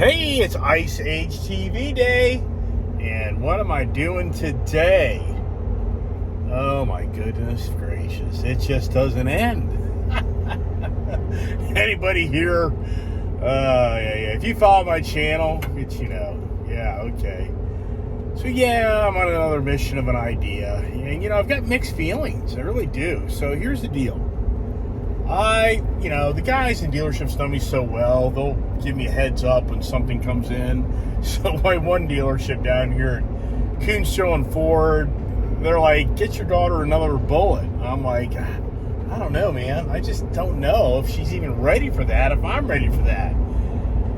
Hey, it's Ice Age TV Day, and what am I doing today? Oh my goodness gracious, it just doesn't end. Anybody here? Yeah. If you follow my channel, it's, okay. So yeah, I'm on another mission of an idea, and I've got mixed feelings, I really do. So here's the deal. The guys in dealerships know me so well, they'll give me a heads up when something comes in. So my one dealership down here at Coonsville and Ford, they're like, get your daughter another Bullitt. I'm like, I don't know, man. I just don't know if she's even ready for that, if I'm ready for that.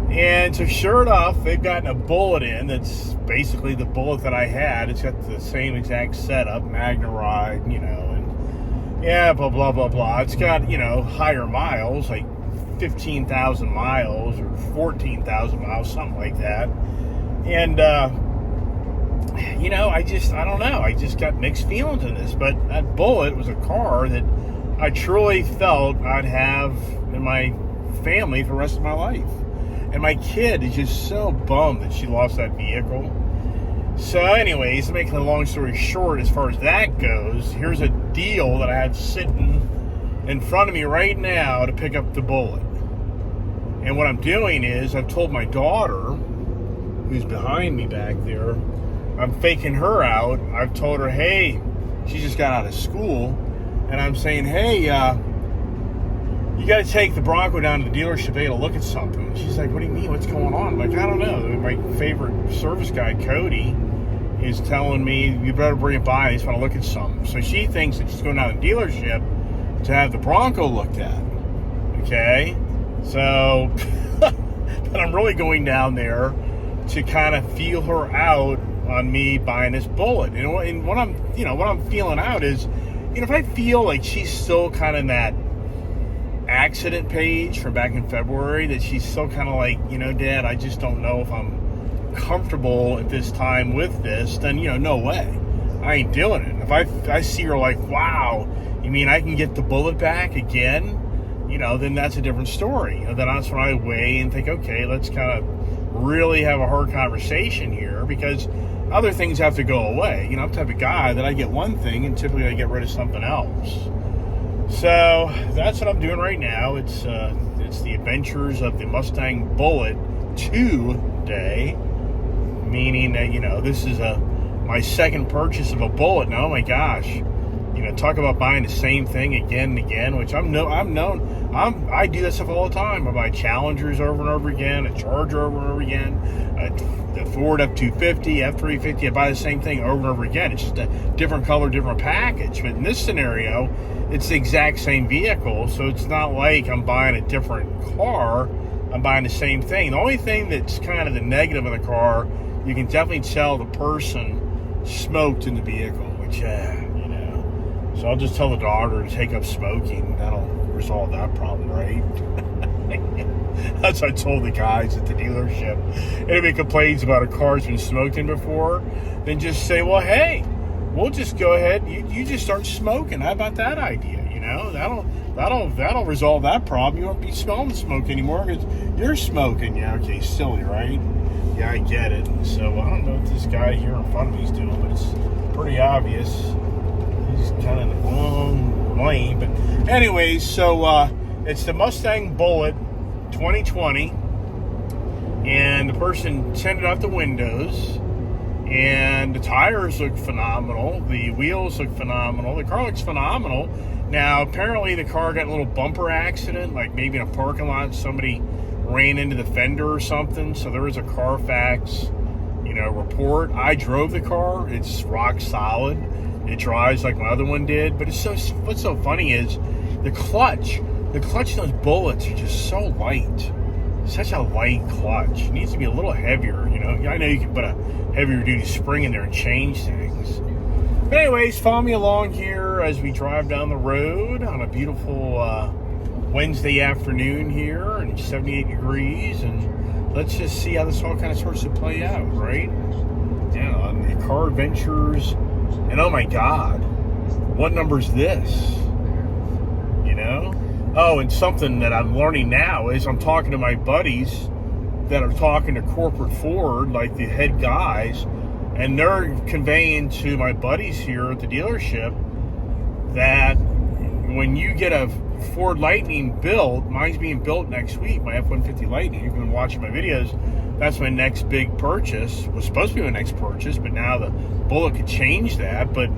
And so sure enough, they've gotten a Bullitt in that's basically the Bullitt that I had. It's got the same exact setup, Magna Ride, yeah, blah, blah, blah, blah. It's got, higher miles, like 15,000 miles or 14,000 miles, something like that. And, I don't know. I just got mixed feelings in this. But that Bullitt was a car that I truly felt I'd have in my family for the rest of my life. And my kid is just so bummed that she lost that vehicle. So anyways, making a long story short, as far as that goes, here's a deal that I have sitting in front of me right now to pick up the Bullitt. And what I'm doing is, I've told my daughter, who's behind me back there, I'm faking her out. I've told her, hey, she just got out of school, and I'm saying, hey, you got to take the Bronco down to the dealership. They got to look at something. She's like, what do you mean? What's going on? I'm like, I don't know. My favorite service guy, Cody, is telling me, you better bring it by. I just want to look at something. So she thinks that she's going down to the dealership to have the Bronco looked at. Okay? So, but I'm really going down there to kind of feel her out on me buying this Bullitt. And what I'm feeling out is, if I feel like she's still kind of in that accident page from back in February, that she's still kind of like, Dad, I just don't know if I'm comfortable at this time with this, then no way, I ain't doing it. If I see her like, wow, you mean I can get the Bullitt back again, then that's a different story. Then that's when I weigh and think, okay, let's kind of really have a hard conversation here, because other things have to go away. I'm the type of guy that I get one thing and typically I get rid of something else. So that's what I'm doing right now. It's the adventures of the Mustang Bullitt 2 day, meaning that this is my second purchase of a Bullitt. Now, oh my gosh, talk about buying the same thing again and again, which I do that stuff all the time. I buy Challengers over and over again, a Charger over and over again, the Ford F-250, F-350. I buy the same thing over and over again. It's just a different color, different package. But in this scenario, it's the exact same vehicle, so it's not like I'm buying a different car. I'm buying the same thing. The only thing that's kind of the negative of the car, you can definitely tell the person smoked in the vehicle, which, So I'll just tell the daughter to take up smoking. That'll resolve that problem, right? That's what I told the guys at the dealership. Anybody complains about a car's been smoked in before, then just say, well, hey, we'll just go ahead. You just start smoking. How about that idea? That'll resolve that problem. You won't be smelling smoke anymore because you're smoking. Yeah, okay, silly, right? Yeah, I get it. So I don't know what this guy here in front of me is doing, but it's pretty obvious. He's kind of in the wrong lane. But anyways, so it's the Mustang Bullitt 2020, and the person tinted out the windows, and the tires look phenomenal, the wheels look phenomenal, the car looks phenomenal. Now, apparently the car got a little bumper accident, like maybe in a parking lot, somebody ran into the fender or something, so there was a Carfax, report. I drove the car. It's rock solid. It drives like my other one did, but what's so funny is the clutch in those Bullets are just so light. Such a light clutch. It needs to be a little heavier, I know you can put a heavier duty spring in there and change things. But anyways, follow me along here as we drive down the road on a beautiful Wednesday afternoon here, and 78 degrees, and let's just see how this all kind of starts to play out, right? Yeah, the car adventures, and oh my God, what number's this? Oh, and something that I'm learning now is I'm talking to my buddies that are talking to corporate Ford, like the head guys, and they're conveying to my buddies here at the dealership that when you get a Ford Lightning built, mine's being built next week, my F-150 Lightning. You've been watching my videos. That's my next big purchase. Was supposed to be my next purchase, but now the Bullitt could change that. But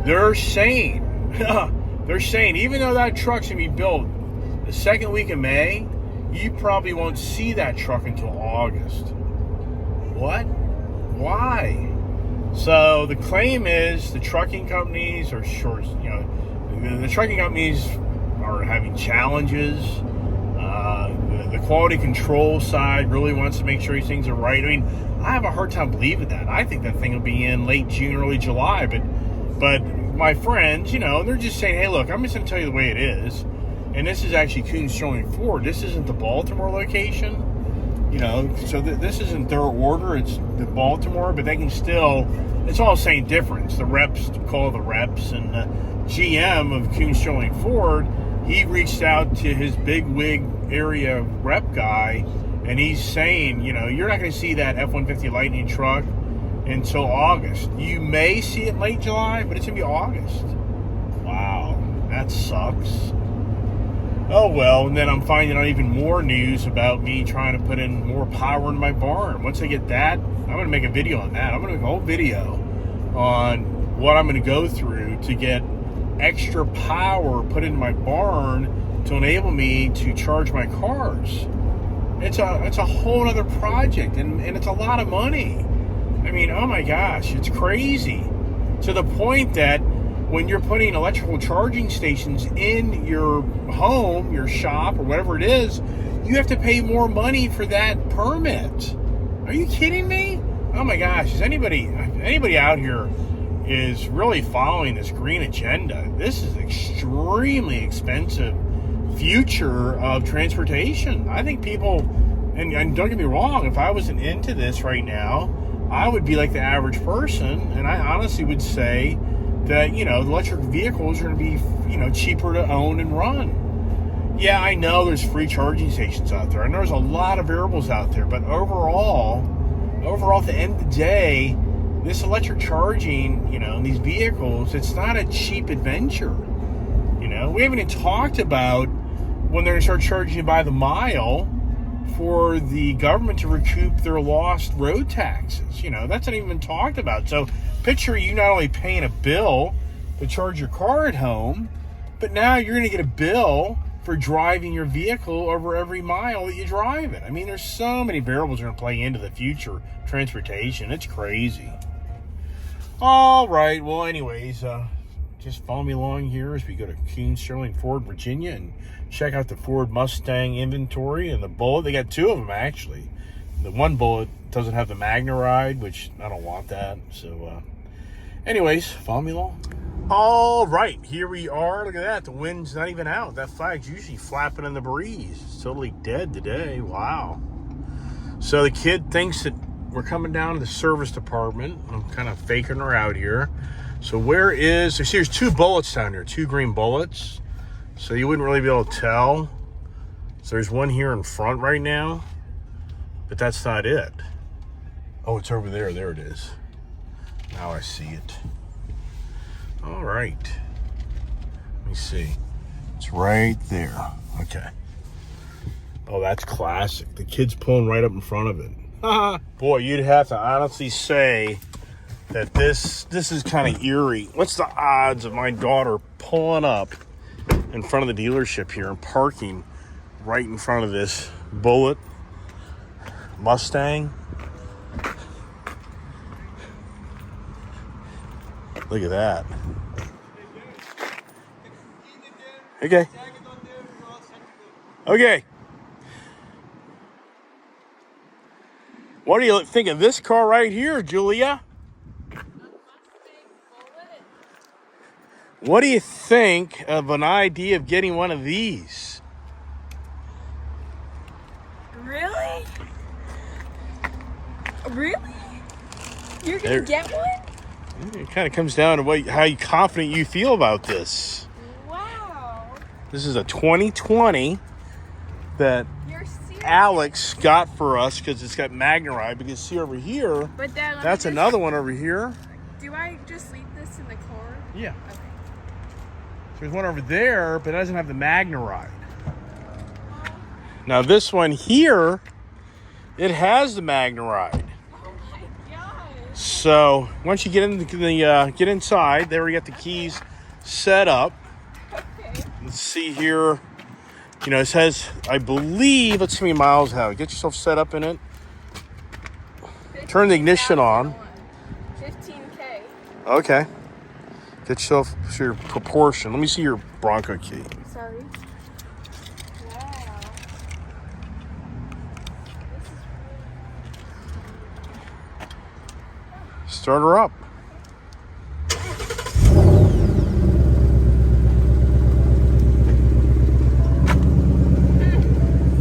they're saying, even though that truck's gonna be built the second week of May, you probably won't see that truck until August. What? Why? So the claim is the trucking companies are short. The trucking companies are having challenges. The quality control side really wants to make sure these things are right. I mean, I have a hard time believing that. I think that thing will be in late June, early July. But my friends, they're just saying, hey, look, I'm just going to tell you the way it is. And this is actually Coon Sterling Ford. This isn't the Baltimore location. So this isn't their order. It's the Baltimore, but they can still, it's all the same difference. The reps call the reps, and the GM of Coon Sterling Ford, he reached out to his big wig area rep guy, and he's saying, you're not going to see that F-150 Lightning truck until August. You may see it late July, but it's going to be August. Wow, that sucks. Oh well, and then I'm finding out even more news about me trying to put in more power in my barn. Once I get that, I'm going to make a video on that. I'm going to make a whole video on what I'm going to go through to get extra power put into my barn to enable me to charge my cars. It's a whole other project, and it's a lot of money. I mean, oh my gosh, it's crazy. To the point that when you're putting electrical charging stations in your home, your shop, or whatever it is, you have to pay more money for that permit. Are you kidding me? Oh my gosh, is anybody out here is really following this green agenda? This is extremely expensive future of transportation. I think people, and don't get me wrong, if I wasn't into this right now, I would be like the average person, and I honestly would say that, electric vehicles are going to be, cheaper to own and run. Yeah, I know there's free charging stations out there. I know there's a lot of variables out there, but overall, at the end of the day, this electric charging, these vehicles, it's not a cheap adventure. We haven't even talked about when they're going to start charging you by the mile for the government to recoup their lost road taxes. That's not even been talked about. So picture you not only paying a bill to charge your car at home, but now you're going to get a bill for driving your vehicle over every mile that you drive it. I mean, there's so many variables that are going to play into the future transportation. It's crazy. All right. Well, anyways, just follow me along here as we go to Coon Sterling Ford, Virginia, and check out the Ford Mustang inventory and the Bullitt. They got two of them, actually. The one Bullitt doesn't have the Magna Ride, which I don't want that. So, anyways, follow me along. All right, here we are. Look at that. The wind's not even out. That flag's usually flapping in the breeze. It's totally dead today. Wow. So the kid thinks that we're coming down to the service department. I'm kind of faking her out here. So where is, so see, there's two Bullits down here, two green Bullits. So you wouldn't really be able to tell. So there's one here in front right now, but that's not it. Oh, it's over there. There it is. Now I see it. All right. Let me see. It's right there. Okay. Oh, that's classic. The kid's pulling right up in front of it. Boy, you'd have to honestly say that this is kind of eerie. What's the odds of my daughter pulling up in front of the dealership here and parking right in front of this Bullitt Mustang? Look at that. Okay. Okay. What do you think of this car right here, Julia? What do you think of an idea of getting one of these? Really? Really? You're gonna get one? It kind of comes down to how confident you feel about this. Wow. This is a 2020 that... You're serious? Alex got for us because it's got Magneride. Because see over here, But Dad, that's another one over here. Do I just leave this in the car? Yeah. Okay. So there's one over there, but it doesn't have the Magneride. Now this one here, it has the Magneride. Oh my gosh. So once you get in get inside, they already got the keys set up. Okay. Let's see here. You know, it says, I believe, let's see how many miles out. Get yourself set up in it. Turn the ignition on. 15K. Okay. Get yourself your proportion. Let me see your Bronco key. Sorry. Wow. Start her up.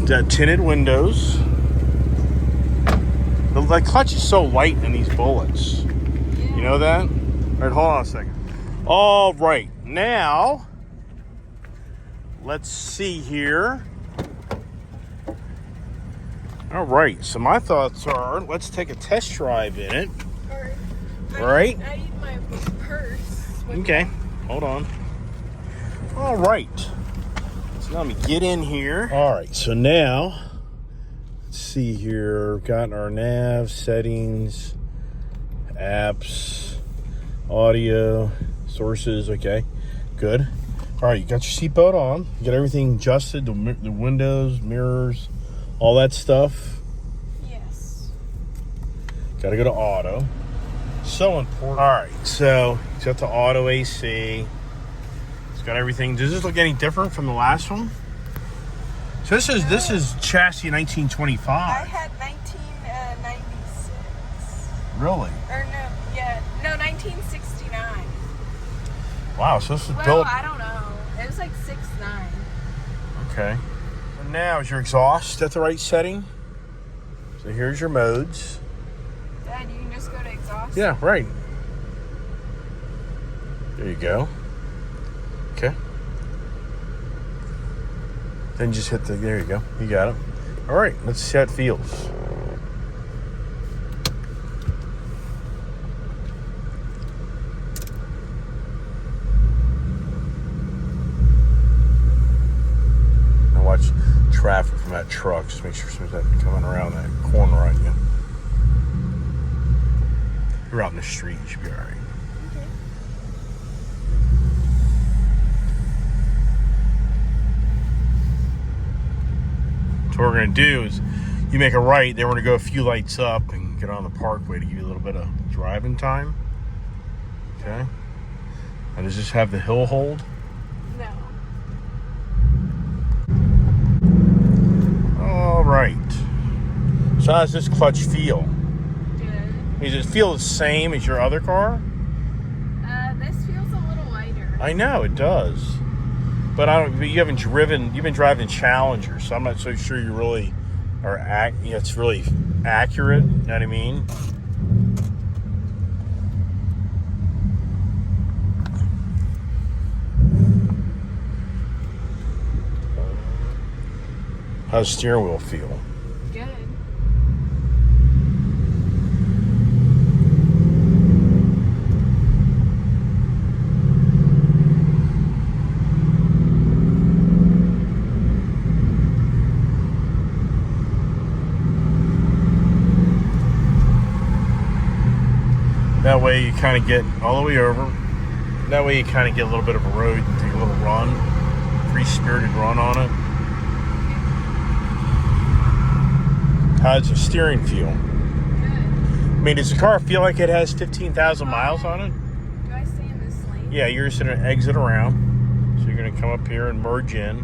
Got tinted windows. The clutch is so light in these Bullets. Yeah. You know that? All right, hold on a second. All right, now let's see here. All right, so my thoughts are, let's take a test drive in it. All right. I need my purse. Okay, hold on. All right. So now let me get in here. All right, so now, let's see here. We've got our nav, settings, apps, audio, sources. Okay, good. All right, you got your seatbelt on. You got everything adjusted, the windows, mirrors, all that stuff. Yes. Got to go to auto. So important. All right, so it's got the auto AC. It's got everything. Does this look any different from the last one? So this is chassis 1925. I had 1996. Really? Or no, yeah, no, 1969. Wow, so this is Well, built. I don't know. It was like 6'9". Okay. And now is your exhaust at the right setting? So here's your modes. Dad, you can just go to exhaust. Yeah, right. There you go. Okay. Then just hit there you go. You got it. All right, let's see how it feels. Now watch traffic from that truck. Just make sure there's nothing coming around that corner on you. You're out in the street, you should be all right. Okay. So what we're going to do is you make a right, then we're going to go a few lights up and get on the parkway to give you a little bit of driving time. Okay. And does this have the hill hold? No. All right. So how does this clutch feel? Good. Does it feel the same as your other car? This feels a little lighter. I know it does. But you've been driving Challenger, so I'm not so sure you really are it's really accurate, you know what I mean? How does the steering wheel feel? Good. That way you kind of get all the way over. That way you kind of get a little bit of a road and take a little run, free-spirited run on it. How does the steering feel? Good. I mean, does the car feel like it has 15,000 miles on it? Do I stay in this lane? Yeah, you're just going to exit around. So you're going to come up here and merge in.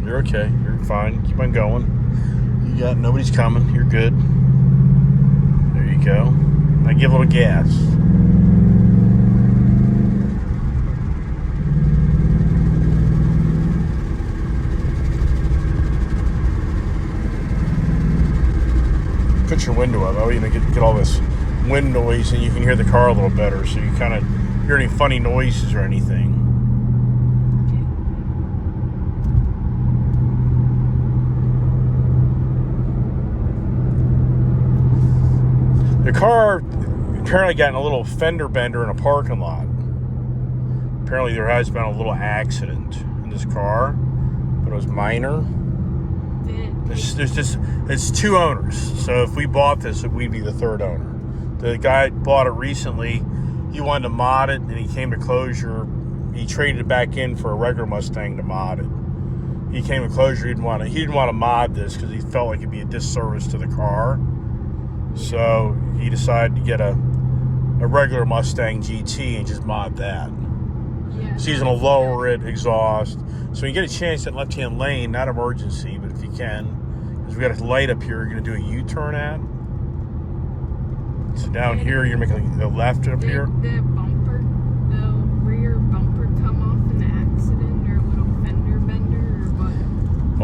You're okay. You're fine. Keep on going. Nobody's coming. You're good. There you go. Now give a little gas. Put your window up. Oh, you know, get all this wind noise, and you can hear the car a little better. So you kind of hear any funny noises or anything. Okay. The car apparently got in a little fender bender in a parking lot. Apparently there has been a little accident in this car, but it was minor. It's 2 owners. So if we bought this, we'd be the 3rd owner. The guy bought it recently. He wanted to mod it, and he came to closure. He traded it back in for a regular Mustang to mod it. He came to closure. He didn't want to mod this because he felt like it'd be a disservice to the car. So he decided to get a regular Mustang GT and just mod that. Yeah. So he's going to lower it, exhaust. So when you get a chance at left-hand lane, not emergency, but if you can, because we got a light up here you're going to do a U-turn at. So down here, you're making the left up here. The rear bumper come off in the accident, or a little fender bender, or what?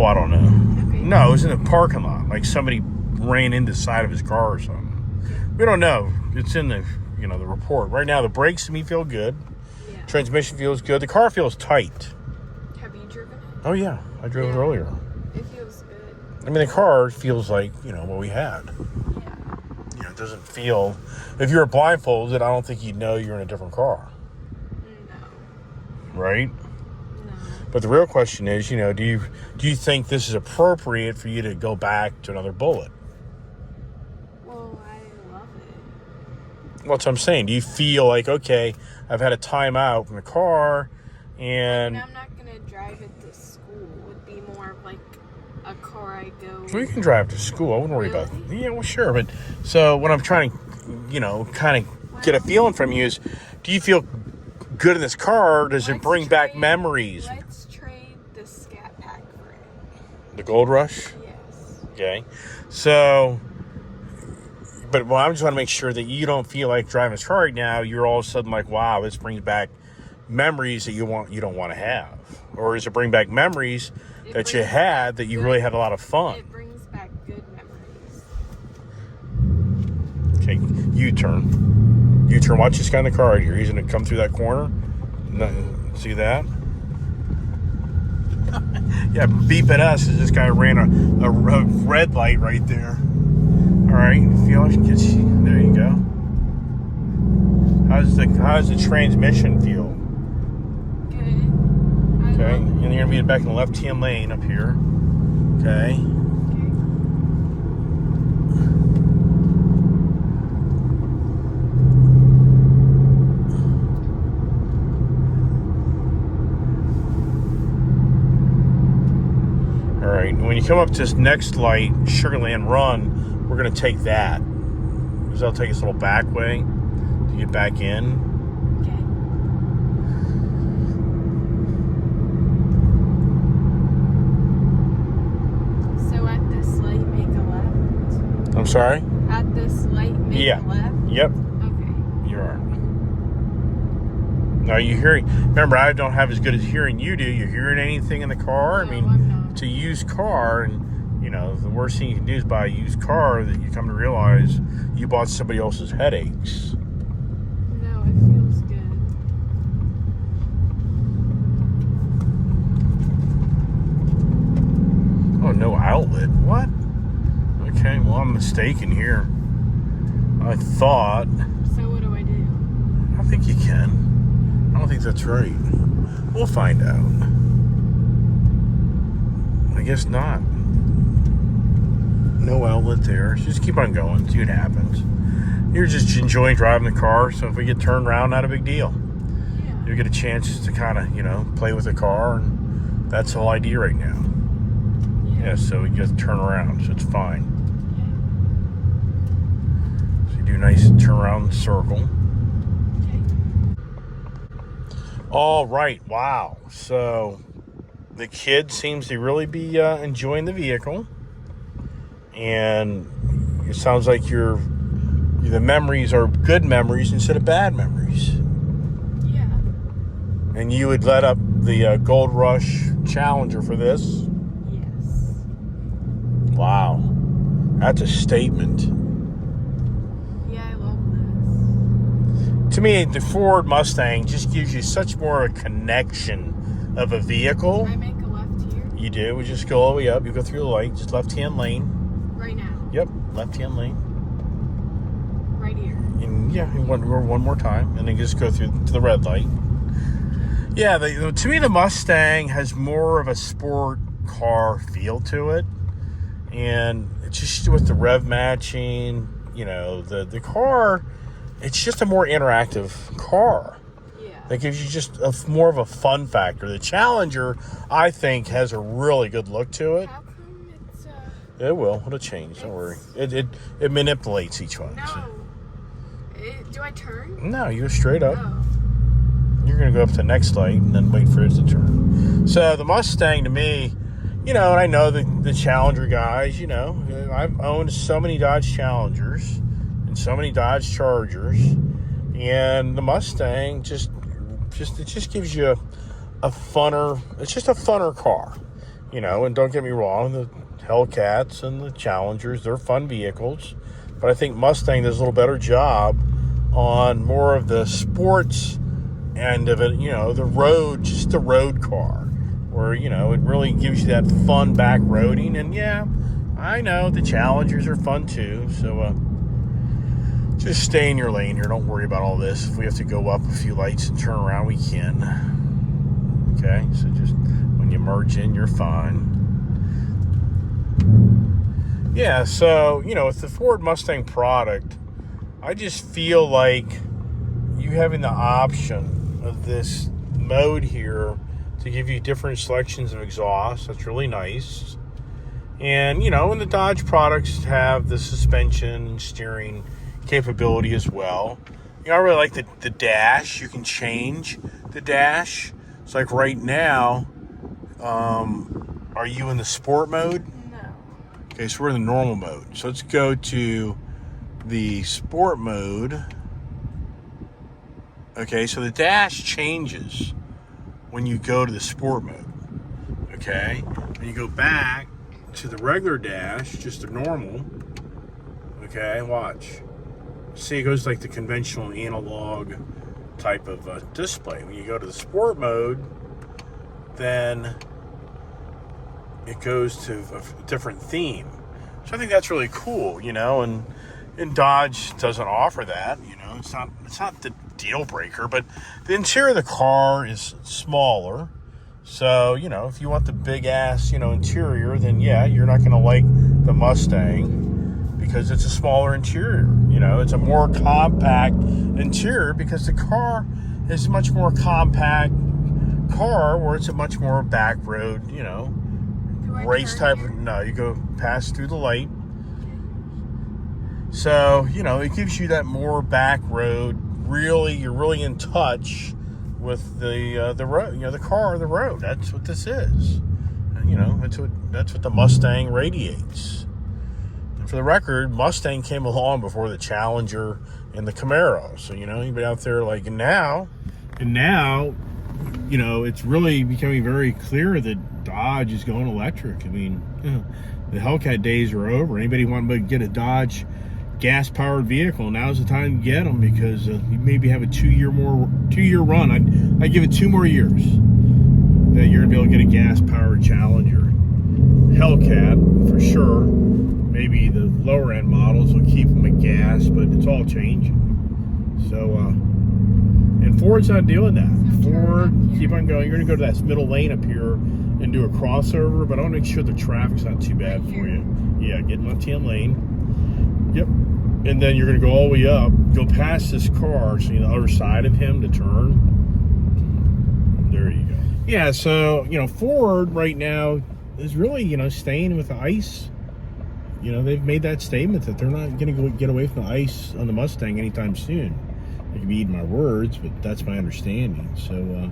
Oh, I don't know. Okay. No, it was in the parking lot. Like somebody ran into the side of his car or something. We don't know. It's in the the report. Right now, the brakes to me feel good. Yeah. Transmission feels good. The car feels tight. Have you driven it? Oh yeah, I drove it earlier. It feels good. I mean, the car feels like what we had. Yeah. It doesn't feel. If you were blindfolded, I don't think you'd know you're in a different car. No. Right? No. But the real question is, do you think this is appropriate for you to go back to another Bullitt? Well, I love it. Well, that's what I'm saying. Do you feel like, okay, I've had a time out from the car, and I'm not going to drive it to school. It would be more of like a car I go... Well, you can drive to school. I wouldn't worry about it. Yeah, well, sure. But so what I'm trying to, kind of get a feeling from you is, do you feel good in this car? Does it bring back memories? Let's trade the Scat Pack for it. The Gold Rush? Yes. Okay. So, but I just want to make sure that you don't feel like driving this car right now, you're all of a sudden like, wow, this brings back memories that you don't want to have. Or does it bring back memories that you had that you really had a lot of fun? It brings back good memories. Okay, U-turn. U-turn. Watch this guy in the car right here. He's going to come through that corner. See that? Yeah, beep at us as this guy ran a red light right there. All right, feel it. There you go. How's the transmission feel? Good. Okay, and you're gonna be back in the left-hand lane up here. Okay. All right. When you come up to this next light, Sugarland Run, we're gonna take that because that'll take us a little back way to get back in. I'm sorry? At this light, make a left? Yep. Okay. You are. Now, you hearing? Remember, I don't have as good as hearing you do. You hearing anything in the car? No, I mean, I'm not. it's a used car, and, the worst thing you can do is buy a used car that you come to realize you bought somebody else's headaches. No, it feels good. Oh, no outlet. What? Okay, well, I'm mistaken here. I thought... So what do I do? I think you can. I don't think that's right. We'll find out. I guess not. No outlet there. Just keep on going. See what happens. You're just enjoying driving the car, so if we get turned around, not a big deal. Yeah. You get a chance to kind of, play with the car, and that's the whole idea right now. Yeah, so we just turn around, so it's fine. Do a nice turnaround circle. Okay. All right. Wow. So the kid seems to really be enjoying the vehicle, and it sounds like the memories are good memories instead of bad memories. Yeah. And you would let up the Gold Rush Challenger for this? Yes. Wow. That's a statement. To me, the Ford Mustang just gives you such more of a connection of a vehicle. Can I make a left here? You do. We just go all the way up. You go through the light, just left-hand lane. Right now? Yep, left-hand lane. right here. And yeah, one more time, and then just go through to the red light. Yeah, to me, the Mustang has more of a sport car feel to it, and it's just with the rev matching, the car, it's just a more interactive car. Yeah. That gives you just more of a fun factor. The Challenger, I think, has a really good look to it. How come it's It'll change. Don't worry. It manipulates each one. No. So. Do I turn? No, you go straight up. Oh. You're going to go up to the next light and then wait for it to turn. So the Mustang, to me, and I know the Challenger guys, I've owned so many Dodge Challengers and so many Dodge Chargers, and the Mustang it just gives you it's just a funner car, and don't get me wrong, the Hellcats and the Challengers, they're fun vehicles, but I think Mustang does a little better job on more of the sports end of it, the road, just the road car, where, it really gives you that fun back roading. And yeah, I know the Challengers are fun too, so just stay in your lane here. Don't worry about all this. If we have to go up a few lights and turn around, we can. Okay, so just when you merge in, you're fine. Yeah, so, with the Ford Mustang product, I just feel like you having the option of this mode here to give you different selections of exhaust. That's really nice. And, and the Dodge products have the suspension and steering capability as well. I really like the dash. You can change the dash. It's like right now, are you in the sport mode? No. Okay, so we're in the normal mode. So let's go to the sport mode. Okay, so the dash changes when you go to the sport mode. Okay, when you go back to the regular dash, just the normal. Okay, watch. See, it goes like the conventional analog type of display. When you go to the sport mode, then it goes to a different theme. So I think that's really cool, and Dodge doesn't offer that, It's not the deal breaker, but the interior of the car is smaller. So, if you want the big ass, interior, then yeah, you're not going to like the Mustang because it's a smaller interior. It's a more compact interior because the car is a much more compact car where it's a much more back road, race type of, no, you go pass through the light. So, it gives you that more back road. Really, you're really in touch with the road, the car, the road. That's what this is. And, that's what the Mustang radiates. And for the record, Mustang came along before the Challenger and the Camaro. So, anybody out there like, and now, it's really becoming very clear that Dodge is going electric. I mean, the Hellcat days are over. Anybody want to get a Dodge gas-powered vehicle, now's the time to get them, because you maybe have a 2-year run. I'd give it 2 more years that you're gonna be able to get a gas-powered Challenger. Hellcat for sure. Maybe the lower end models will keep them at gas, but it's all changing. So and Ford's not doing that. Ford, keep on going. You're gonna go to that middle lane up here and do a crossover, but I want to make sure the traffic's not too bad for you. Yeah, get in left-hand lane. Yep. And then you're going to go all the way up, go past this car, so you're on the other side of him to turn. There you go. Yeah, so, Ford right now is really, staying with the ICE. They've made that statement that they're not going to get away from the ICE on the Mustang anytime soon. I could be eating my words, but that's my understanding. So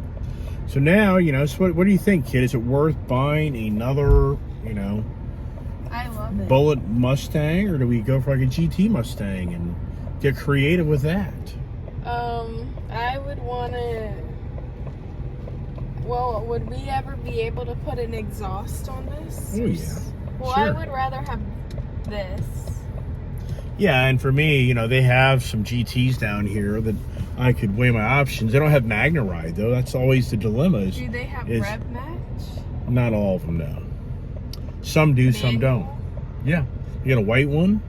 now, so what do you think, kid? Is it worth buying another, I love it. Bullitt Mustang, or do we go for like a GT Mustang and get creative with that? I would want to. Well, would we ever be able to put an exhaust on this? Oh yeah. Well, sure. I would rather have this. Yeah, and for me, they have some GTs down here that I could weigh my options. They don't have Magna Ride though. That's always the dilemma. Do they have rev match? Not all of them, no. Some do, some don't. Yeah. You got a white one?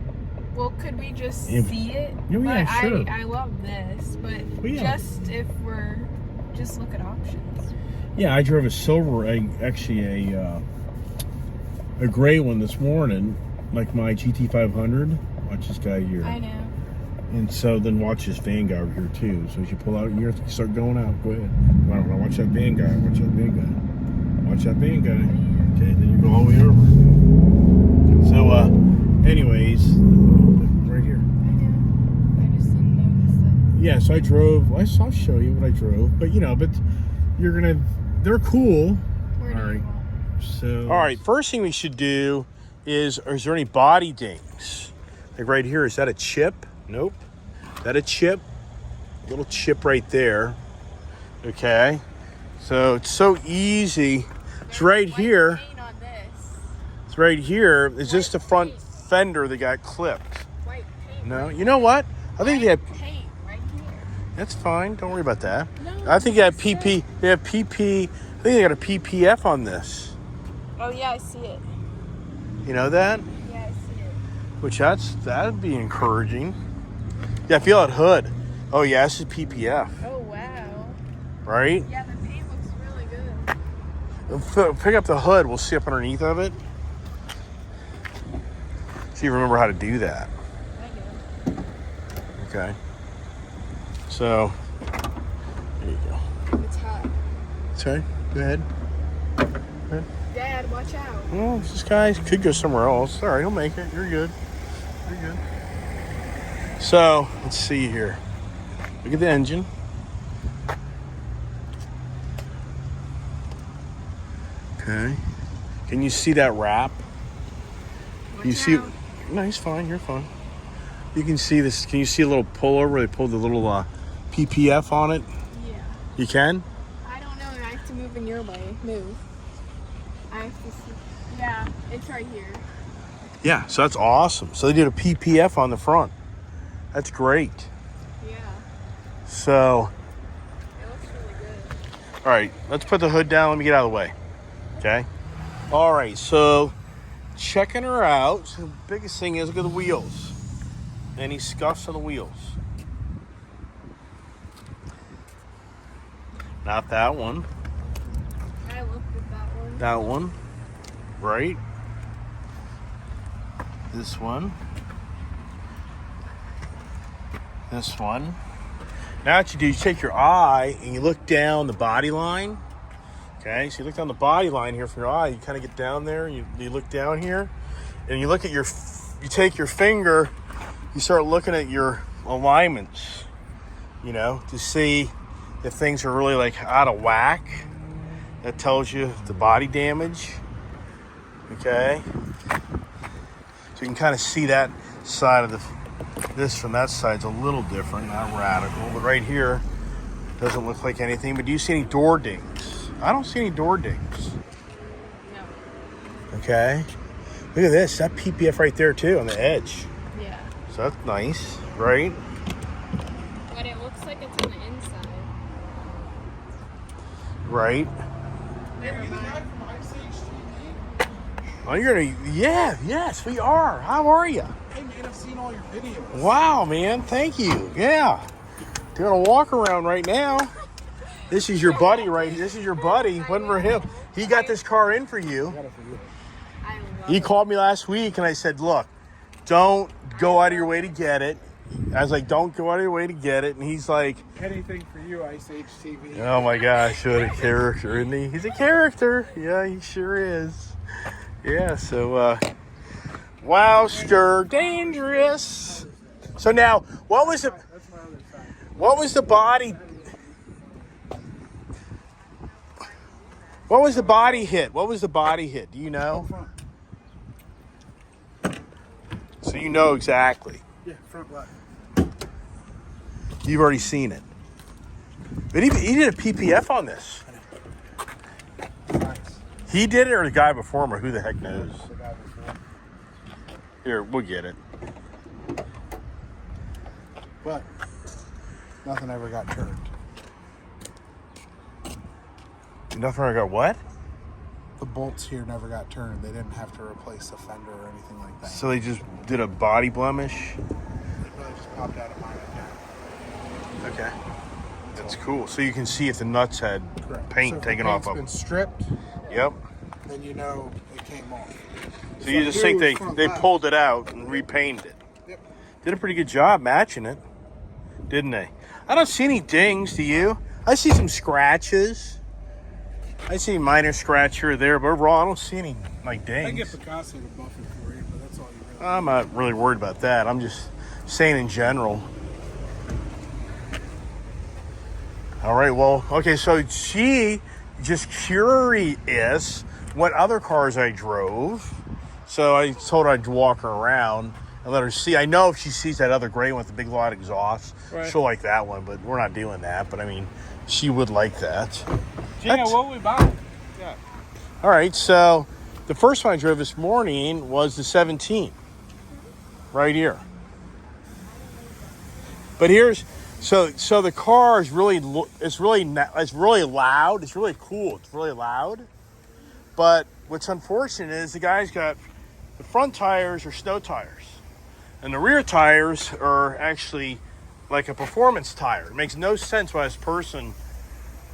Well, could we just If- see it? Yeah, But sure. I love this, but Well, yeah. just if we're just look at options. Yeah, I drove a silver, actually a gray one this morning, like my GT 500. Watch this guy here. I know. And so then watch this van guy over here too. So as you pull out, you start going out. Go ahead. Watch that van guy. Watch that van guy. Watch that van guy. Okay, then you go all the way over. So, anyways, right here. I know. I just didn't notice that. Yeah, so I drove. I'll show you what I drove. But they're cool. Where do All right. you want? So. All right. First thing we should do is there any body dings? Like right here, is that a chip? Nope. Is that a chip? Little chip right there. Okay. So it's so easy. It's right here. Paint on this. It's right here. It's just the front paint. fender that got clipped. White paint. No. You know what? I think they have. Paint right here. That's fine. Don't worry about that. No, I think they have it's just- PP. They have PP. I think they got a PPF on this. Oh yeah, I see it. You know that? Yeah, I see it. Which that'd be encouraging. Yeah, feel that hood. Oh yeah, this is PPF, Oh wow. right? Yeah, the paint looks really good. Pick up the hood. We'll see up underneath of it. See if you remember how to do that. I do. Okay. So there you go. It's hot. Sorry. Go ahead. Dad, watch out. Well, this guy could go somewhere else. All right, he'll make it. You're good. You're good. So let's see here. Look at the engine. Okay. Can you see that wrap? Watch You see? out. No, he's fine. You're fine. You can see this. Can you see a little puller where they pulled the little PPF on it? Yeah. You can? I don't know. I have to move in your way. Move. I have to see. Yeah, it's right here. Yeah. So that's awesome. So they did a PPF on the front. That's great. Yeah. So, It looks really good. all right, let's put the hood down. Let me get out of the way. Okay. All right. So, checking her out. So the biggest thing is look at the wheels. Any scuffs on the wheels? Not that one. I looked at that one. That one. Right. This one. This one. Now what you do, you take your eye and you look down the body line. Okay, so you look down the body line here from your eye. You kind of get down there. You look down here, and you look at you take your finger. You start looking at your alignments. To see if things are really like out of whack. That tells you the body damage. Okay, so you can kind of see that side of this from that side's a little different, not radical, but right here doesn't look like anything. But do you see any door dings? I don't see any door dings. No. Okay, look at this. That PPF right there too on the edge. Yeah. So that's nice, right? But it looks like it's on the inside. Right. Never mind. Oh, yes, we are. How are you? Hey man, I've seen all your videos. Wow, man, thank you. Yeah, doing a walk around right now. This is your buddy, right? This is your buddy. Wasn't for him. He got this car in for you. I love He it. called me last week, and I said, "Look, don't go out of your way to get it." I was like, "Don't go out of your way to get it," and he's like, Anything for you, Ice Age TV. "Oh my gosh, what a character, isn't he? He's a character. Yeah, he sure is." Yeah. So, wowster, dangerous. So now, what was the body? What was the body hit? What was the body hit? Do you know? So you know exactly. Yeah, front left. You've already seen it. But he did a PPF on this. Nice. He did it or the guy before him or who the heck knows. The guy before. Here, we'll get it. But nothing ever got turned. Nothing I got what? the bolts here never got turned. They didn't have to replace the fender or anything like that. So they just did a body blemish. They really just popped out of mine again. Okay. That's cool. So you can see if the nuts had Correct. paint So if taken the off paint's of been them. stripped, Yep. then you know it came off. So you just think they pulled it out and repainted it. Yep. Did a pretty good job matching it, didn't they? I don't see any dings, do you? I see some scratches. I see a minor scratch here or there, but overall I don't see any like dings. I get Picasso to buff it for you, but that's all you really. I'm not really worried about that. I'm just saying in general. All right, well, okay, so she just curious what other cars I drove. So I told her I'd walk her around and let her see. I know if she sees that other gray one with the big loud exhaust, Right. she'll like that one, but we're not doing that. But I mean, she would like that. Gina, what we buy? Yeah. All right, so the first one I drove this morning was the 17, right here. But here's so the car is really it's really loud. It's really cool. It's really loud. But what's unfortunate is the guy's got the front tires are snow tires, and the rear tires are actually like a performance tire. It makes no sense why this person,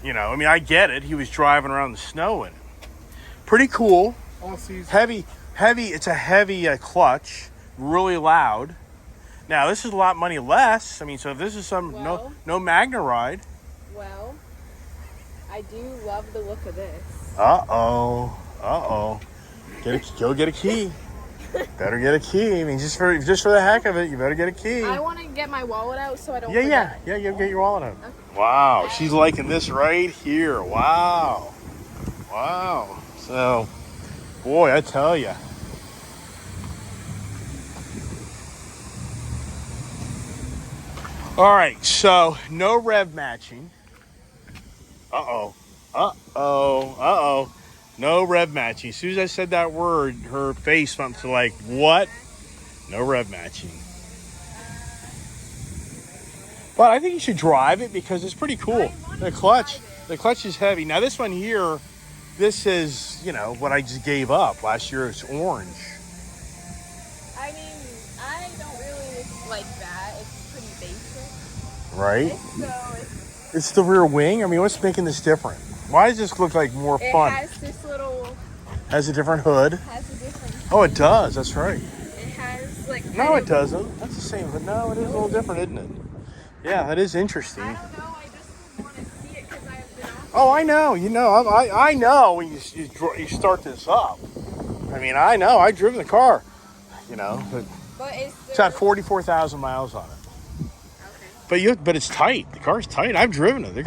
you know. I mean, I get it. He was driving around the snow in it. Pretty cool. All season. Heavy. It's a heavy clutch. Really loud. Now this is a lot of money less. I mean, so if this is some Well. no Magna ride. Well, I do love the look of this. Uh-oh. Go get a key. Better get a key. I mean, just for the heck of it, you better get a key. I want to get my wallet out so I don't Yeah. forget. You get your wallet out. Okay. Wow, she's liking this right here. Wow. So, boy, I tell you. All right, so no rev matching. Uh-oh. No rev matching. As soon as I said that word, her face went to like, what? No rev matching. But I think you should drive it because it's pretty cool. The clutch is heavy. Now this one here, this is, you know, what I just gave up. Last year it's orange. I mean, I don't really like that. It's pretty basic. Right? So It's the rear wing. I mean, what's making this different? Why does this look like more it fun? has this little, Has a different hood. has a different. Oh, it does. That's right. It has like. No, kind it of- doesn't. That's the same. But no, it is a little different, isn't it? Yeah, that is interesting. I don't know. I just want to see it because I've been off. Oh, I know. You know, I know when you start this up. I mean, I know. I've driven the car. You know, But it's got 44,000 miles on it. But it's tight. The car's tight. I've driven it. That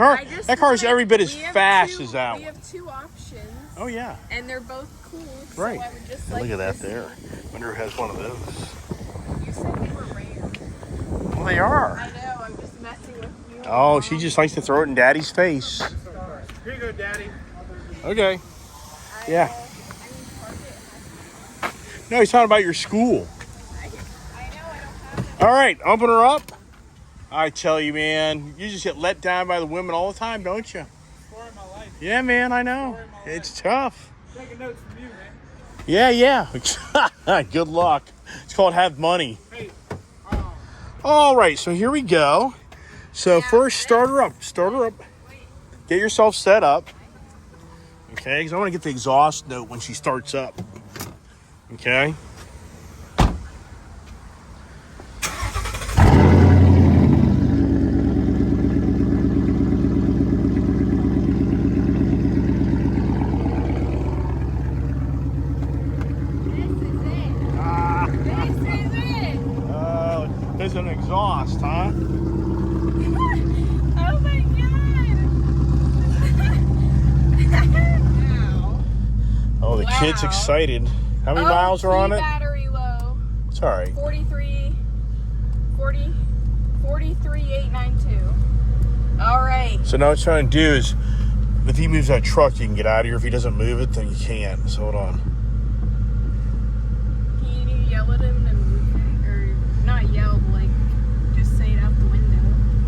car's every bit as fast as that We one. have two options. Oh yeah. And they're both cool. So Right. I would just Hey, like look at that to there. Wonder who has one of those. see. You said they were rare. Well, they are. I know. I'm just messing with you. Oh, she just likes to throw it in Daddy's face. Here you go, Daddy. Okay. Yeah. No, he's talking about your school. I know. I don't have it. All right, open her up. I tell you, man, you just get let down by the women all the time, don't you? Story of my life. Yeah, man, I know. It's tough. Taking notes from you, man. Yeah. Good luck. It's called Have Money. Hey, All right, so here we go. So first, start her up. Get yourself set up. Okay, because I want to get the exhaust note when she starts up. Okay. There's an exhaust, huh? Oh my god! Ow. Oh, the kid's Wow. excited. How many miles are on it? Battery low. It's all right. 43,892. All right. So now what I'm trying to do is, if he moves that truck, you can get out of here. If he doesn't move it, then you can't. So hold on. Can you yell at him to move it? Or not yell, like just say it out the window?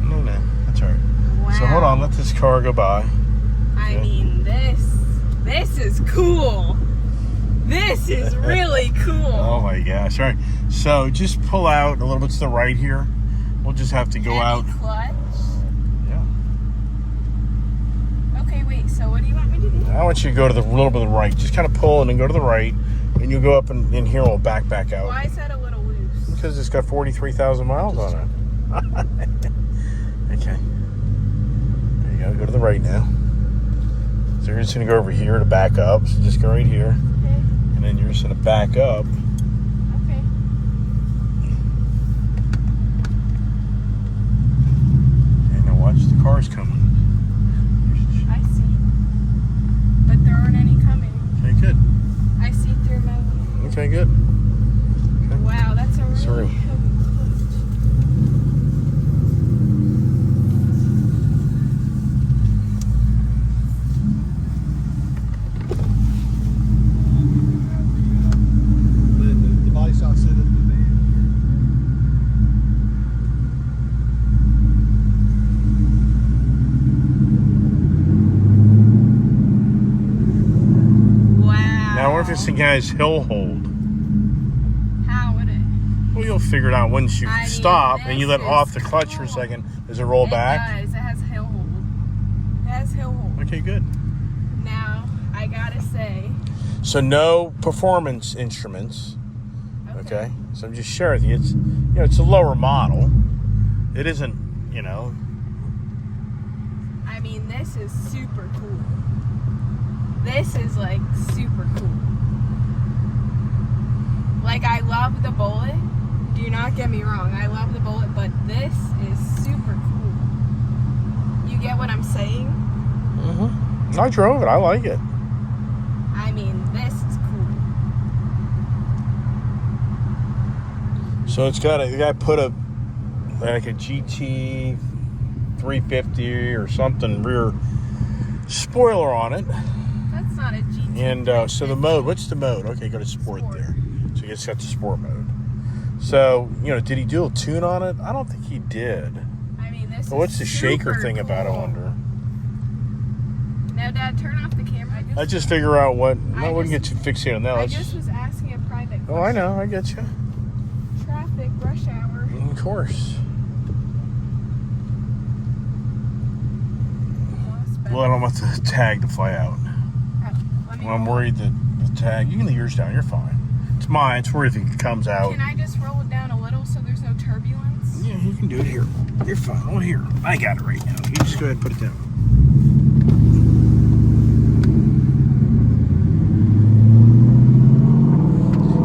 No, that's all right. Wow. So hold on, let this car go by. I mean, this This is cool. This is really cool. Oh my gosh. All right. So just pull out a little bit to the right here. We'll just have to go out. Clutch. Yeah. Okay, wait. So what do you want me to do? I want you to go to the little bit of the right. Just kind of pull and then go to the right. And you'll go up and in here, we'll back out. Why is that a little loose? Because it's got 43,000 miles on it. Okay. There you go. Go to the right now. So you're just going to go over here to back up. So just go right here. Okay. And then you're just going to back up. Okay. And now watch the cars coming. I see. But there aren't any coming. Okay, good. I see through my... Okay, good. Okay. Wow, that's a really Sorry. heavy clutch. The body shop sit in the van. Wow. Now, what if this thing has hill hold? How would it? Well, you'll figure it out once you I mean, stop and you let this off is the clutch for a cool. second. Does it roll back? It does. It has hill hold. It has hill hold. Okay, good. Now, I gotta say... So no performance instruments. Okay. So I'm just sharing with you. It's it's a lower model. It isn't, I mean, this is super cool. This is, like, super cool. Like, I love the Bullitt. Do not get me wrong. I love the Bullitt, but this is super cool. You get what I'm saying? Mm-hmm. I drove it. I like it. I mean, this is cool. So it's got the guy put a GT 350 or something rear spoiler on it. That's not a GT. And so the mode, what's the mode? Okay, go to sport there. So it's got the sport mode. So, did he do a tune on it? I don't think he did. I mean, this But what's the is shaker super thing about it, I cool. wonder? Now, Dad, turn off the camera. Let's just figure out what... I wouldn't get you fixated on that. I Let's just was asking a private question. Oh, I know. I get you. Traffic, rush hour. Of course. Well, I don't want the tag to fly out. Well, I'm worried that the tag... You can leave yours down. You're fine. It's mine. It's worried if it comes out. Can I just roll it down a little so there's no turbulence? Yeah, you can do it here. You're fine. Oh, here. I got it right now. You just go ahead and put it down.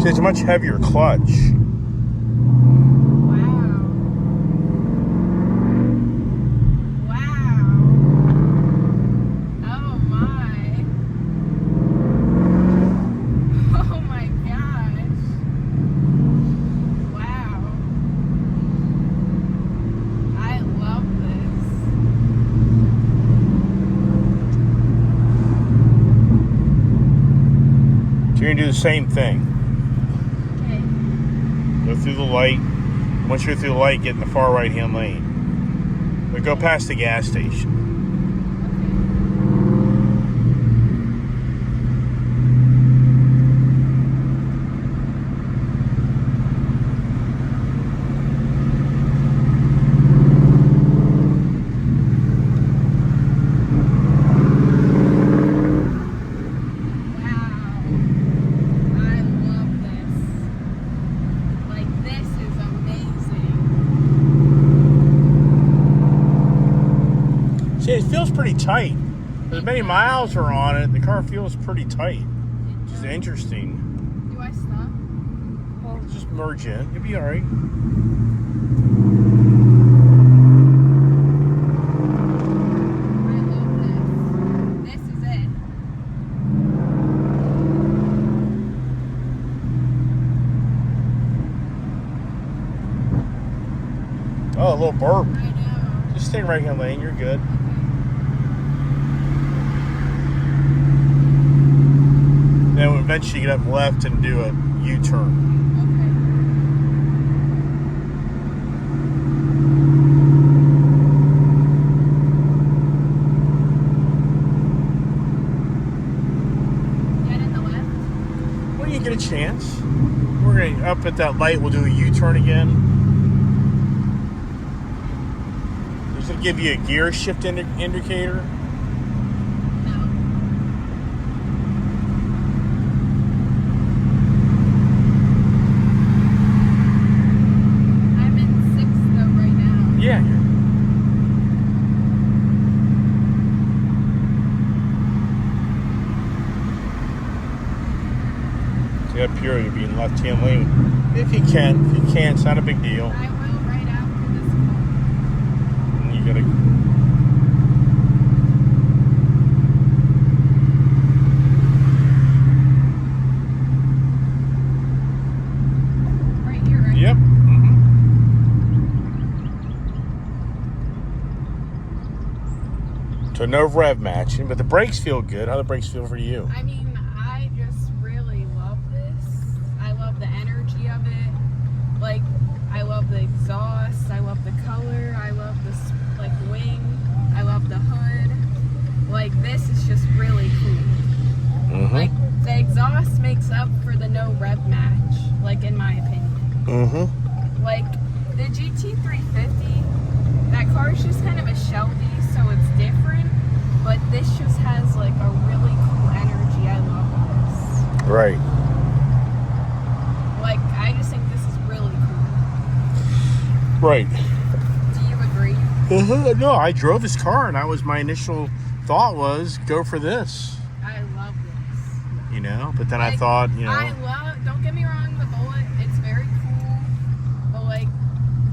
See, it's a much heavier clutch. Wow. Wow. Oh my. Oh my gosh. Wow. I love this. So you're going to do the same thing. Go through the light. Once you're through the light, get in the far right-hand lane. But go past the gas station. See, it feels pretty tight. As many miles are on it, the car feels pretty tight. Which is interesting. Do I stop? Well, just merge in. You'll be all right. I love this. This is it. Oh, a little burp. I know. Just stay right-hand lane. You're good. Then we'll eventually get up left and do a U-turn. up at that light, we'll do a U-turn again. Does it give you a gear shift indicator? No. I'm in 6th though right now. Yeah. See, up here, you'll be in left-hand lane. If you can. If you can't, it's not a big deal. I will right after this call. And you gotta... Right here, right? Yep. So no rev matching, but the brakes feel good. How do the brakes feel for you? I mean, I just really love this. I love the energy of it. Like, I love the exhaust. I love the color. I love the wing. I love the hood. Like, this is just really cool. Like, the exhaust makes up for the no rev match, like, in my opinion. Like, the GT 350, that car is just kind of a Shelby, so it's different. But this just has, like, a really cool energy. I love this. Right. Like, I just think this is really cool. Right. Do you agree? No, I drove this car, and my initial thought was, go for this. I love this. You know? But then Like, I thought, don't get me wrong, the Bullitt, it's very cool. But, like,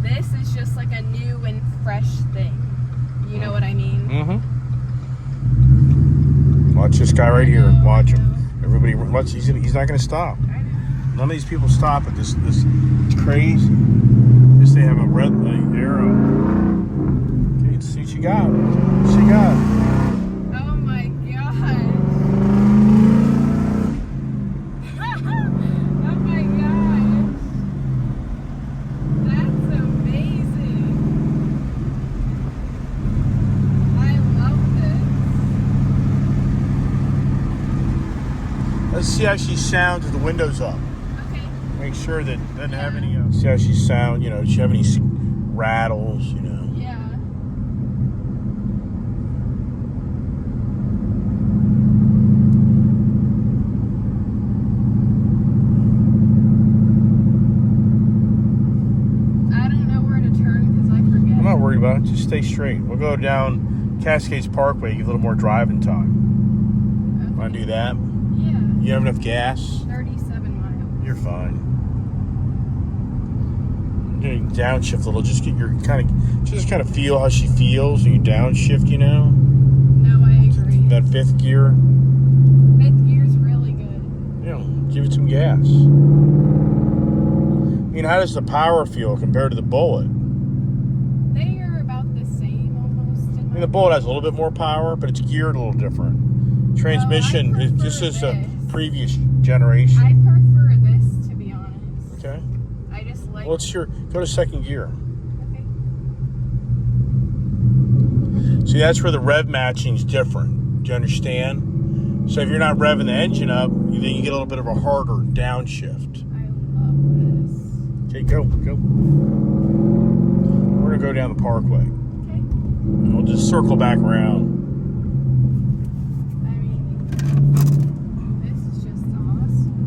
this is just, like, a new and fresh thing. You know what I mean? Watch this guy right here. Watch him. I Everybody, watch. He's not going to stop. know. None of these people stop at this. It's crazy. Just they have a red arrow. Okay, let's see what you got. What you got? Oh my gosh. Oh my gosh. That's amazing. I love this. Let's see how she sounds with the windows up. Okay. Make sure that it doesn't have any. See how she sound. Does she have any rattles? Yeah. I don't know where to turn because I forget. I'm not worried about it. Just stay straight. We'll go down Cascades Parkway. Give a little more driving time. Okay. Want to do that? Yeah. You have enough gas? 37 miles. You're fine. You downshift a little. Just get your kind of feel how she feels when you downshift. No, I agree. That fifth gear. Fifth gear's really good. Give it some gas. How does the power feel compared to the Bullitt? They are about the same almost. The Bullitt has a little bit more power, but it's geared a little different. Transmission, Well, I this prefer is a this. previous generation. I prefer this, to be honest. Okay. I just like. Go to second gear. Okay. See, that's where the rev matching's different. Do you understand? So if you're not revving the engine up, then you get a little bit of a harder downshift. I love this. Okay, go. We're gonna go down the parkway. Okay. We'll just circle back around. I mean, this is just awesome.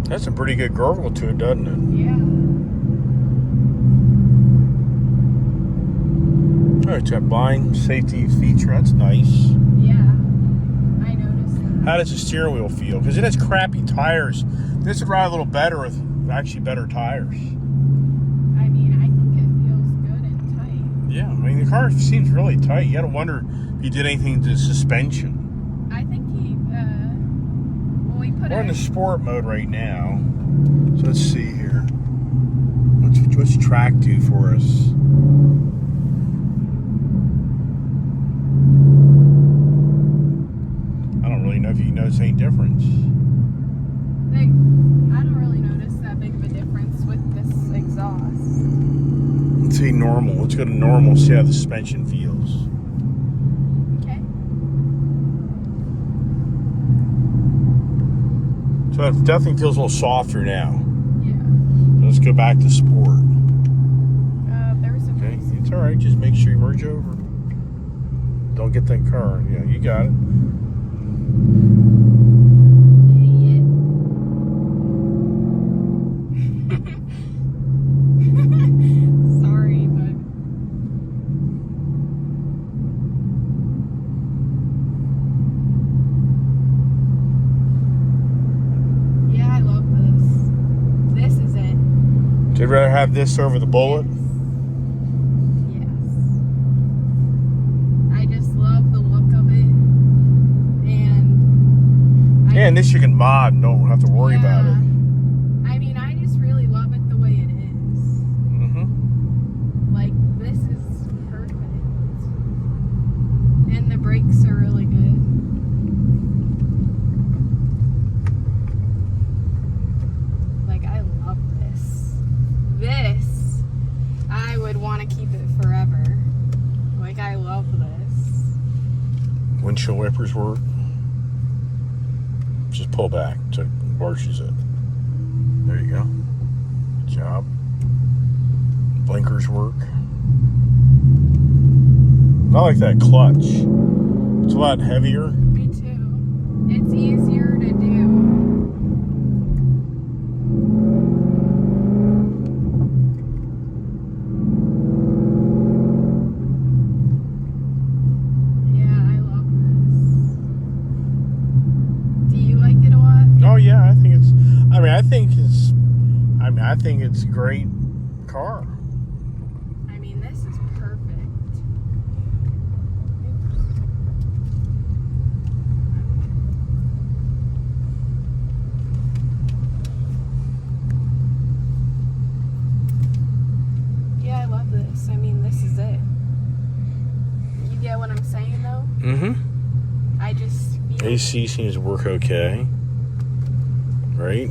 That's a pretty good gurgle to it, doesn't it? Yeah. Oh, it's got blind safety feature. That's nice. Yeah. I noticed that. How does the steering wheel feel? Because it has crappy tires. This would ride a little better with actually better tires. I mean, I think it feels good and tight. Yeah, the car seems really tight. You got to wonder if he did anything to the suspension. I think we put We're in the sport mode right now. So let's see here. What's track do for us? I don't really know if you notice any difference. I don't really notice that big of a difference with this exhaust. Let's see normal. Let's go to normal, see how the suspension feels. Okay. So it definitely feels a little softer now. Yeah. Let's go back to sport. There's a Okay, it's alright. Just make sure you merge over. Don't get that car. Yeah, you got it. idiot. Sorry, but yeah, I love this. This is it. So you'd rather have this over the Bullitt? Yes. I just love the look of it, and Yeah, and this you can mod and don't have to worry about it. I mean, I just really love it the way it is. Mm-hmm. Like, this is perfect. And the brakes are really good. Like, I love this. This, I would want to keep it forever. Like, I love this. Windshield wipers work. Just pull back so it washes it. There you go. Good job. Blinkers work. I like that clutch. It's a lot heavier. Me too. It's easier to do. Yeah, I love this. Do you like it a lot? Oh yeah, I think it's a great car. I mean, this is perfect. Yeah, I love this. I mean, this is it. You get what I'm saying, though? Mm-hmm. I just feel... AC seems to work okay. Right?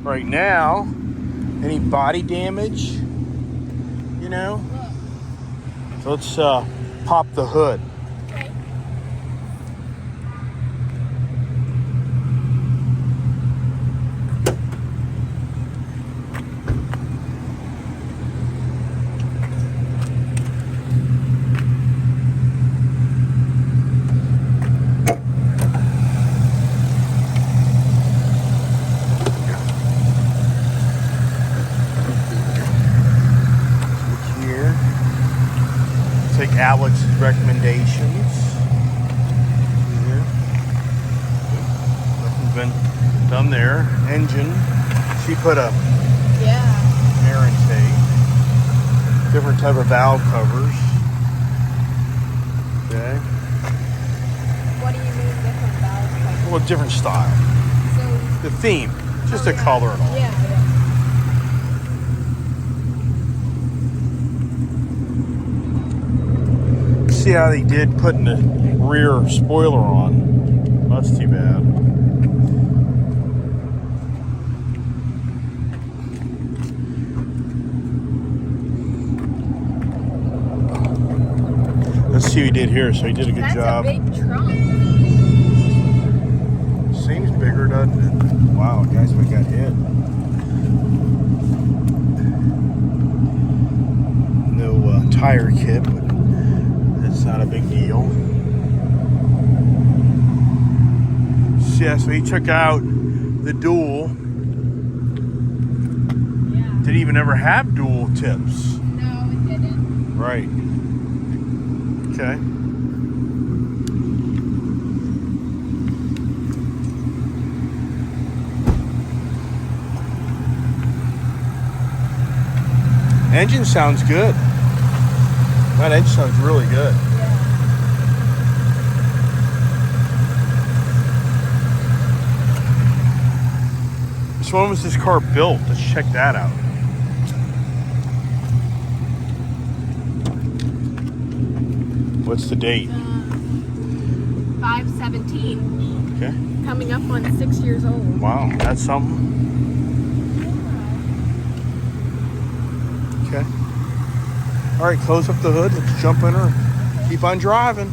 Right now, any body damage, you know? So let's pop the hood. Okay. Like Alex's recommendations. Yeah. Nothing's been done there. Engine. She put a air intake. Different type of valve covers. Okay. What do you mean different valve covers? Well, different style. So, The theme. Just the color and all. Yeah. See how they did putting the rear spoiler on. That's too bad. Let's see what he did here. So he did a good job. That's a big trunk. Seems bigger, doesn't it? Wow, guys, we got hit. No tire kit, but that's not a big deal. So, yeah, so he took out the dual. Yeah. Didn't even ever have dual tips. No, it didn't. Right. Okay. Engine sounds good. That engine sounds really good. Yeah. So when was this car built? Let's check that out. What's the date? 5/17. Okay. Coming up on 6 years old. Wow, that's something. Okay. All right, close up the hood. Let's jump in her. Keep on driving.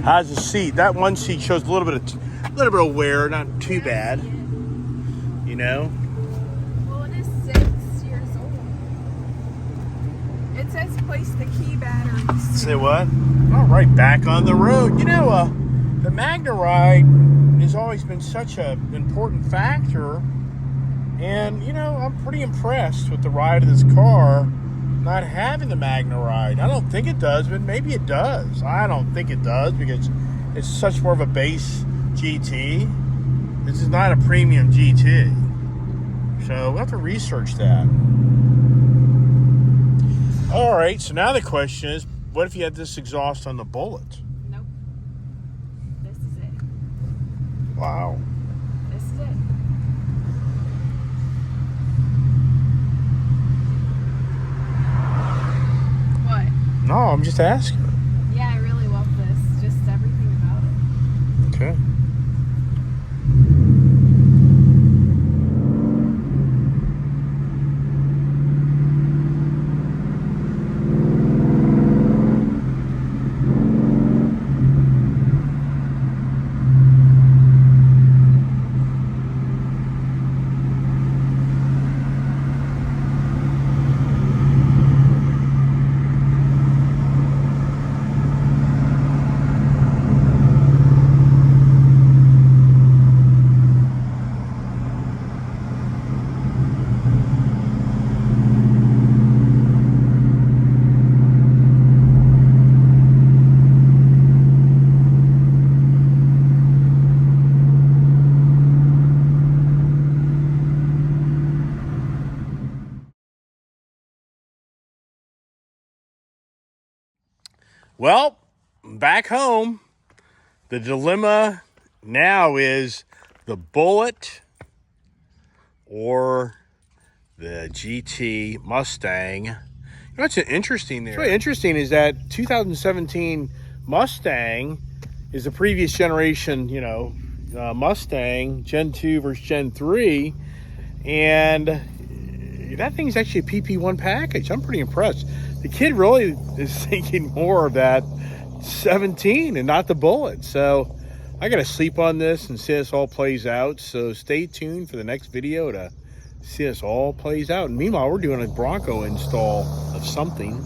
How's the seat? That one seat shows a little bit of wear, not too bad. You know. Well, it is 6 years old. It says place the key batteries. Say what? All right, back on the road. You know, the Magna Ride has always been such an important factor, and you know, I'm pretty impressed with the ride of this car. Not having the Magna Ride, I don't think it does, but maybe it does. I don't think it does because it's such more of a base GT. This is not a premium GT, so we'll have to research that. All right, so now the question is, what if you had this exhaust on the Bullitt? Nope. This is it. Wow. This is it. What? No, I'm just asking. Yeah, I really love this. Just everything about it. Okay. Well, back home, the dilemma now is the Bullitt or the GT Mustang. You know what's interesting there? What's really interesting is that 2017 Mustang is the previous generation, you know, Mustang, Gen 2 versus Gen 3. And that thing's actually a PP1 package. I'm pretty impressed. The kid really is thinking more of that 17 and not the Bullitt. So I got to sleep on this and see this all plays out. So stay tuned for the next video to see this all plays out. And meanwhile, we're doing a Bronco install of something.